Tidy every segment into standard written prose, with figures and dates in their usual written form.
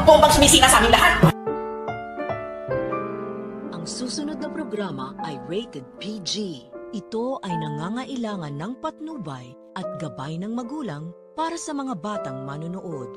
bombang sumisira sa aming lahat. Ang susunod na programa ay rated PG. Ito ay nangangailangan ng patnubay at gabay ng magulang para sa mga batang manonood.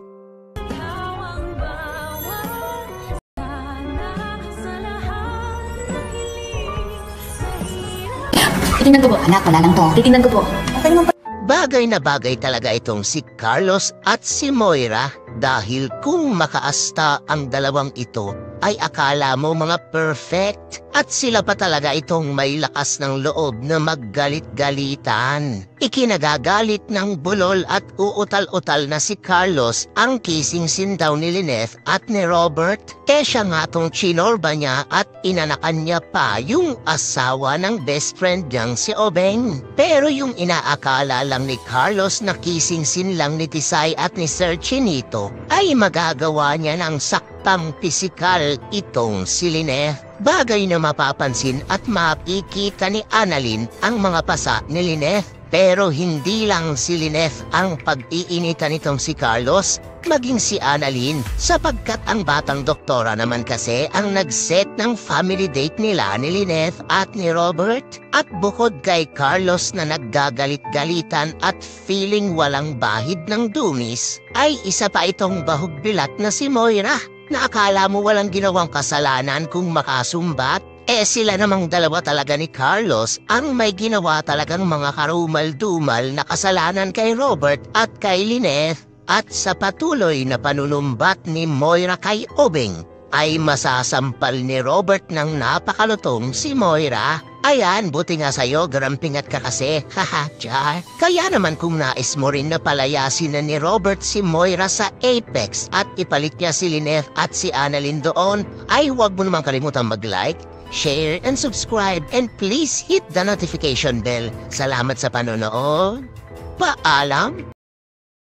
Titingnan ko po. Anak, wala lang to. Titingnan ko po. Okay naman po. Bagay na bagay talaga itong si Carlos at si Moira dahil kung makaasta ang dalawang ito ay akala mo mga perfect at sila pa talaga itong may lakas ng loob na maggalit-galitan. Ikinagagalit ng bulol at uutal-utal na si Carlos ang kissing scene daw ni Lynette at ni Robert. Siya nga tong chinorba niya at inanakan niya pa yung asawa ng best friend niyang si Obeng. Pero yung inaakala lang ni Carlos na kissing scene lang ni Tisay at ni Sir Chinito ay magagawa niya ng saktang pisikal itong si Lynette. Bagay na mapapansin at makikita ni Annalyn ang mga pasa ni Lynette. Pero hindi lang si Lynette ang pag-iinitan nitong si Carlos, maging si Annalyn, sapagkat ang batang doktora naman kasi ang nag-set ng family date nila ni Lynette at ni Robert. At bukod kay Carlos na naggagalit-galitan at feeling walang bahid ng dumis, ay isa pa itong bahugbilat na si Moira, na akala mo walang ginawang kasalanan kung makasumbat. Sila namang dalawa talaga ni Carlos ang may ginawa talagang mga karumal-dumal na kasalanan kay Robert at kay Lynette. At sa patuloy na panunumbat ni Moira kay Obeng, ay masasampal ni Robert ng napakalutong si Moira. Ayan, buti nga sa'yo, garampingat ka kasi, haha, Char. Kaya naman kung nais mo rin na palayasin na ni Robert si Moira sa Apex at ipalit niya si Lynette at si Annalyn doon, ay huwag mo naman kalimutang mag-like, share, and subscribe, and please hit the notification bell. Salamat sa panonood. Paalam!